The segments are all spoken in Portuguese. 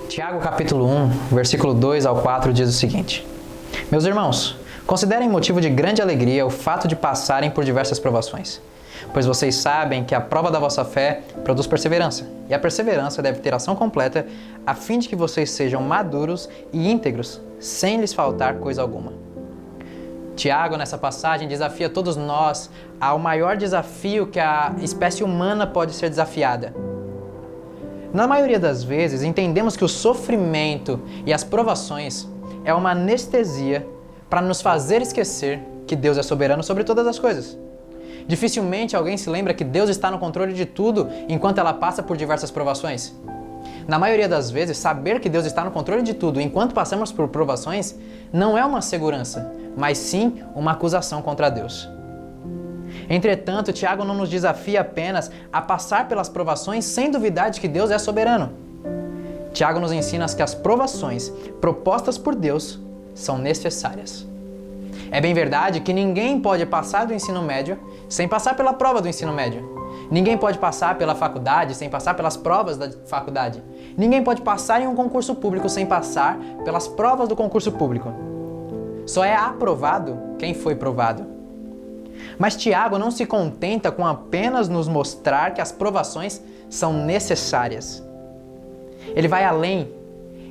Tiago capítulo 1, versículo 2 ao 4 diz o seguinte: Meus irmãos, considerem motivo de grande alegria o fato de passarem por diversas provações, pois vocês sabem que a prova da vossa fé produz perseverança, e a perseverança deve ter ação completa, a fim de que vocês sejam maduros e íntegros, sem lhes faltar coisa alguma. Tiago, nessa passagem, desafia todos nós ao maior desafio que a espécie humana pode ser desafiada. Na maioria das vezes, entendemos que o sofrimento e as provações é uma anestesia para nos fazer esquecer que Deus é soberano sobre todas as coisas. Dificilmente alguém se lembra que Deus está no controle de tudo enquanto ela passa por diversas provações. Na maioria das vezes, saber que Deus está no controle de tudo enquanto passamos por provações não é uma segurança, mas sim uma acusação contra Deus. Entretanto, Tiago não nos desafia apenas a passar pelas provações sem duvidar de que Deus é soberano. Tiago nos ensina que as provações propostas por Deus são necessárias. É bem verdade que ninguém pode passar do ensino médio sem passar pela prova do ensino médio. Ninguém pode passar pela faculdade sem passar pelas provas da faculdade. Ninguém pode passar em um concurso público sem passar pelas provas do concurso público. Só é aprovado quem foi provado. Mas Tiago não se contenta com apenas nos mostrar que as provações são necessárias. Ele vai além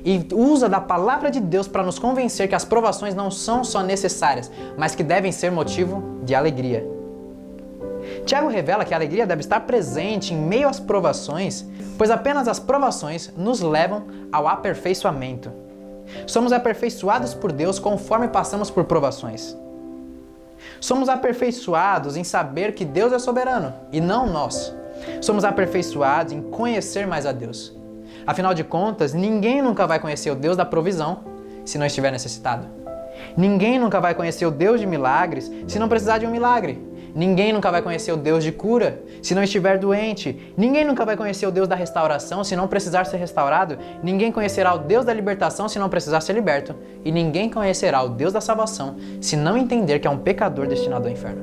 e usa da palavra de Deus para nos convencer que as provações não são só necessárias, mas que devem ser motivo de alegria. Tiago revela que a alegria deve estar presente em meio às provações, pois apenas as provações nos levam ao aperfeiçoamento. Somos aperfeiçoados por Deus conforme passamos por provações. Somos aperfeiçoados em saber que Deus é soberano e não nós. Somos aperfeiçoados em conhecer mais a Deus. Afinal de contas, ninguém nunca vai conhecer o Deus da provisão se não estiver necessitado. Ninguém nunca vai conhecer o Deus de milagres se não precisar de um milagre. Ninguém nunca vai conhecer o Deus de cura se não estiver doente. Ninguém nunca vai conhecer o Deus da restauração se não precisar ser restaurado. Ninguém conhecerá o Deus da libertação se não precisar ser liberto. E ninguém conhecerá o Deus da salvação se não entender que é um pecador destinado ao inferno.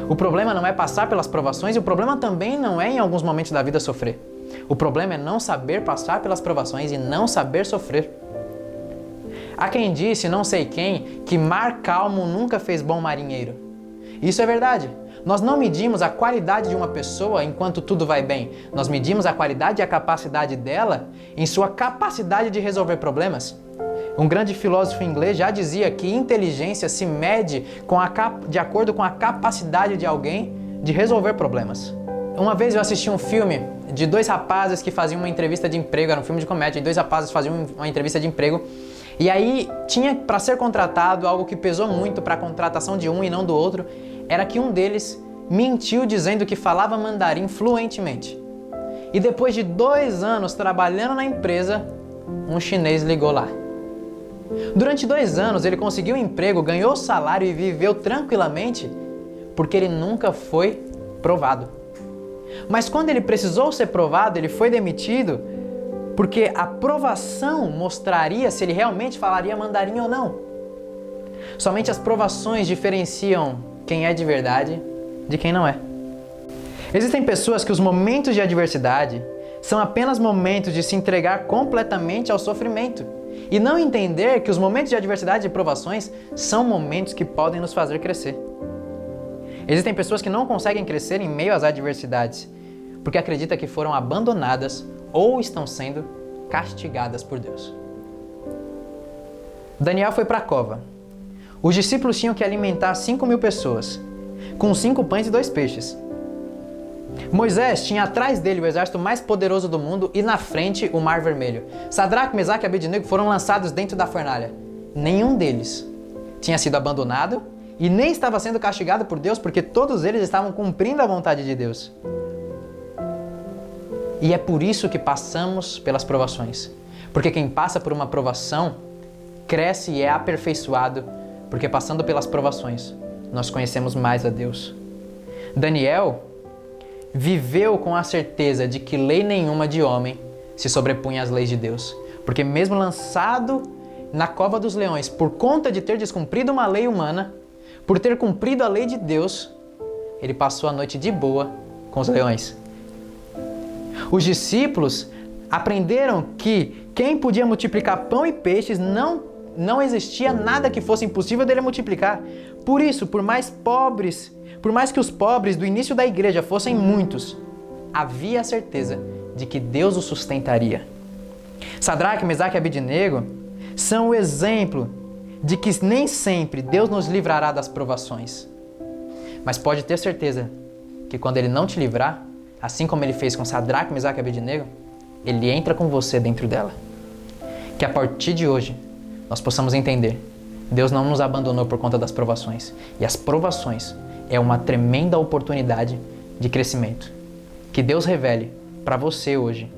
O problema não é passar pelas provações e o problema também não é em alguns momentos da vida sofrer. O problema é não saber passar pelas provações e não saber sofrer. Há quem disse, não sei quem, que mar calmo nunca fez bom marinheiro. Isso é verdade. Nós não medimos a qualidade de uma pessoa enquanto tudo vai bem. Nós medimos a qualidade e a capacidade dela em sua capacidade de resolver problemas. Um grande filósofo inglês já dizia que inteligência se mede de acordo com a capacidade de alguém de resolver problemas. Uma vez eu assisti um filme de dois rapazes que faziam uma entrevista de emprego, era um filme de comédia, e dois rapazes faziam uma entrevista de emprego. E aí tinha para ser contratado algo que pesou muito para a contratação de um e não do outro, era que um deles mentiu dizendo que falava mandarim fluentemente. E depois de 2 anos trabalhando na empresa, um chinês ligou lá. Durante 2 anos ele conseguiu um emprego, ganhou salário e viveu tranquilamente porque ele nunca foi provado. Mas quando ele precisou ser provado, ele foi demitido porque a provação mostraria se ele realmente falaria mandarim ou não. Somente as provações diferenciam quem é de verdade de quem não é. Existem pessoas que os momentos de adversidade são apenas momentos de se entregar completamente ao sofrimento e não entender que os momentos de adversidade e provações são momentos que podem nos fazer crescer. Existem pessoas que não conseguem crescer em meio às adversidades porque acreditam que foram abandonadas ou estão sendo castigadas por Deus. Daniel foi para a cova. Os discípulos tinham que alimentar 5.000 pessoas, com 5 pães e 2 peixes. Moisés tinha atrás dele o exército mais poderoso do mundo e na frente o Mar Vermelho. Sadraque, Mesaque e Abednego foram lançados dentro da fornalha. Nenhum deles tinha sido abandonado e nem estava sendo castigado por Deus porque todos eles estavam cumprindo a vontade de Deus. E é por isso que passamos pelas provações. Porque quem passa por uma provação cresce e é aperfeiçoado, porque passando pelas provações nós conhecemos mais a Deus. Daniel viveu com a certeza de que lei nenhuma de homem se sobrepunha às leis de Deus. Porque mesmo lançado na cova dos leões por conta de ter descumprido uma lei humana, por ter cumprido a lei de Deus, ele passou a noite de boa com os leões. Os discípulos Aprenderam que quem podia multiplicar pão e peixes não existia nada que fosse impossível dele multiplicar. Por isso, por mais que os pobres do início da igreja fossem muitos, havia a certeza de que Deus os sustentaria. Sadraque, Mesaque e Abednego são o exemplo de que nem sempre Deus nos livrará das provações. Mas pode ter certeza que quando Ele não te livrar, assim como Ele fez com Sadraque, Mesaque e Abednego, Ele entra com você dentro dela. Que a partir de hoje nós possamos entender: Deus não nos abandonou por conta das provações. E as provações é uma tremenda oportunidade de crescimento. Que Deus revele para você hoje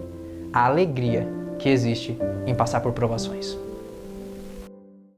a alegria que existe em passar por provações.